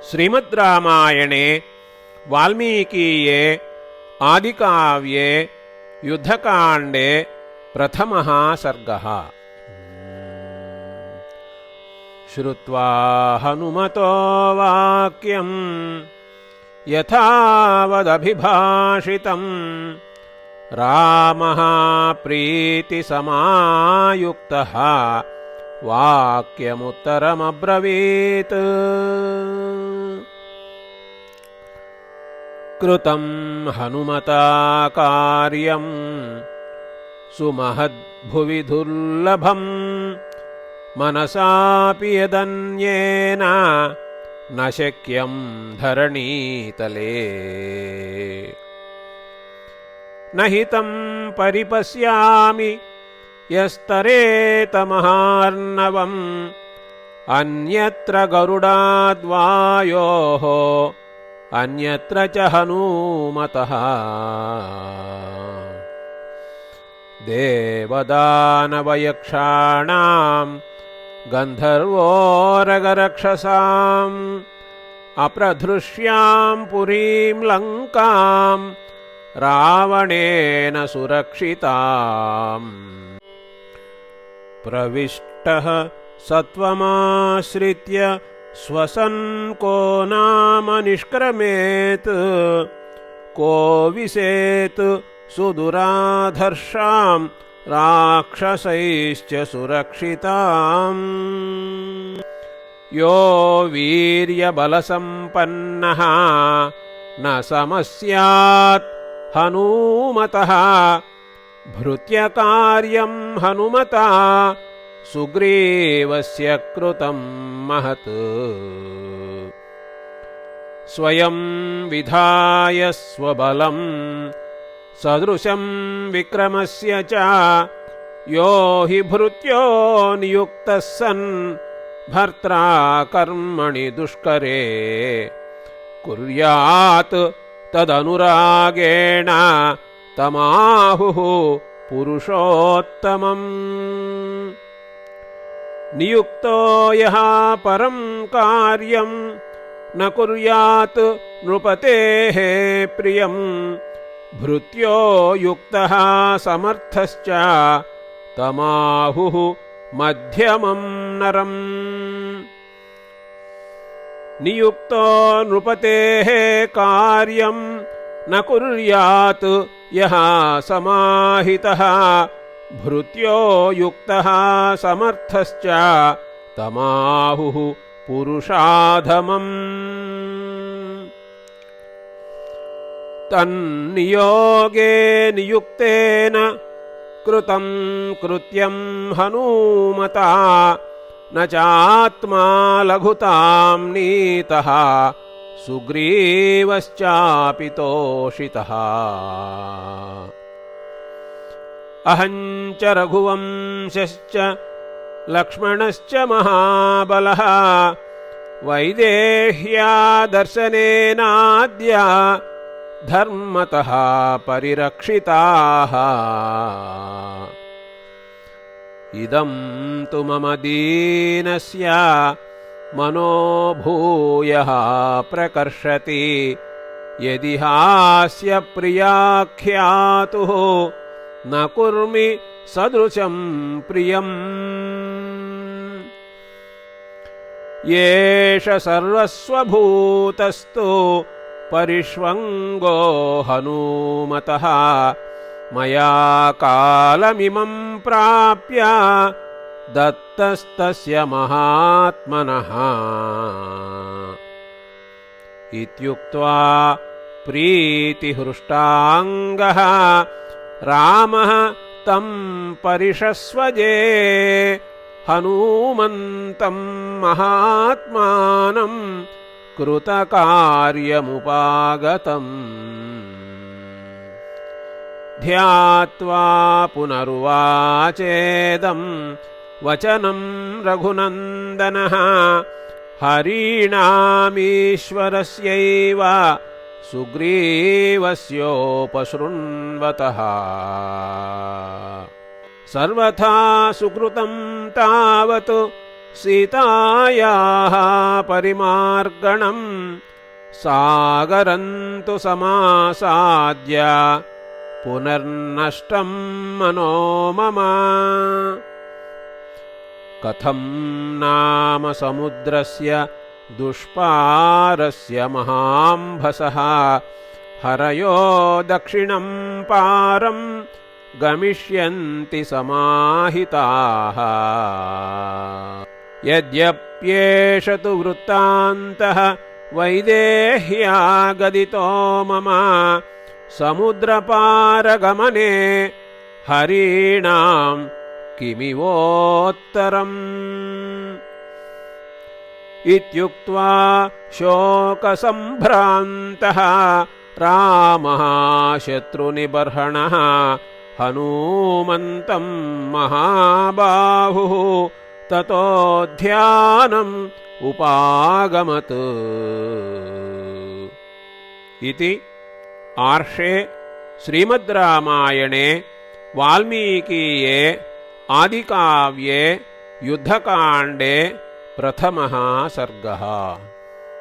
श्रीमद्रामायणे वाल्मीकीये आदिकाव्ये युद्धकाण्डे प्रथमः सर्गः। श्रुत्वा हनुमतो वाक्यं यथावदभिभाषितं रामः प्रीतिसमायुक्तः वाक्यमुत्तरमब्रवीत्। कृतं हनुमता कार्यं सुमहद्भुवि दुर्लभम् मनसापि यदन्येन न शक्यं धरणीतले। न हितं परिपश्यामि यस्तरेतमहार्णवम् अन्यत्र गरुडाद्वायोः अन्यत्र च हनूमतः। देवदानवयक्षाणां गन्धर्वोरगरक्षसाम् अप्रधृष्यां पुरीं लङ्कां रावणेन सुरक्षिताम्। प्रविष्टः सत्वमाश्रित्य स्वसन् को नाम निष्क्रमेत् को विसेत् सुदुराधर्षां राक्षसैश्च सुरक्षिताम्। यो वीर्यबलसम्पन्नः न समस्यात् हनूमतः भृत्यकार्यं हनुमता सुग्रीवस्य कृतं महत्। स्वयं विधाय स्वबलं सदृशं विक्रमस्य च यो हि भृत्यो नियुक्तः सन् भर्त्रा कर्मणि दुष्करे कुर्यात् तदनुरागेण तमाहुः पुरुषोत्तमम्। नियुक्तो यः परं कार्यं न कुर्यात् नृपतेः प्रियं भृत्यो युक्तः समर्थश्च तमाहुः मध्यमं नरम्। नियुक्तो नृपतेः कार्यं न कुर्यात् यः समाहितः भृत्यो युक्तः समर्थश्च तमाहुः पुरुषाधमम्। तन्नियोगे नियुक्तेन कृतं कृत्यं हनूमता न चात्मा लघुतां नीतः सुग्रीवश्चापि तोषितः। अहं च रघुवंशश्च लक्ष्मणश्च महाबलः वैदेह्या दर्शनेनाद्य धर्मतः परिरक्षिताः। इदं तु मम दीनस्य मनोभूयः प्रकर्षति यदि हास्य प्रियाख्यातुः न कुर्मि सदृशं प्रियम्। येष सर्वस्वभूतस्तु परिष्वङ्गो हनूमतः मया कालमिमं प्राप्य दत्तस्तस्य महात्मनः। इत्युक्त्वा प्रीतिहृष्टाङ्गः रामः तं परिषस्वजे हनूमन्तं महात्मानं कृतकार्यमुपागतम्। ध्यात्वा पुनरुवाचेदं वचनं रघुनन्दनः हरीणामीश्वरस्यैव सुग्रीवस्योपशृण्वतः। सर्वथा सुकृतं तावत् सीतायाः परिमार्गणं सागरं तु समासाद्य पुनर्नष्टं मनो मम। कथं नाम समुद्रस्य दुष्पारस्य महाम्भसः हरयो दक्षिणं पारं गमिष्यन्ति समाहिताः। यद्यप्येष तु वृत्तान्तः वैदेह्यागदितो मम समुद्रपारगमने हरीणां किमिवोत्तरम्। इत्युक्त्वा शोकसम्भ्रान्तः रामः शत्रुनिबर्हणः हनूमन्तं महाबाहुः ततो ध्यानम् उपागमत्। इति आर्षे श्रीमद् रामायणे वाल्मीकीये आदिकाव्ये युद्धकाण्डे प्रथमः सर्गः।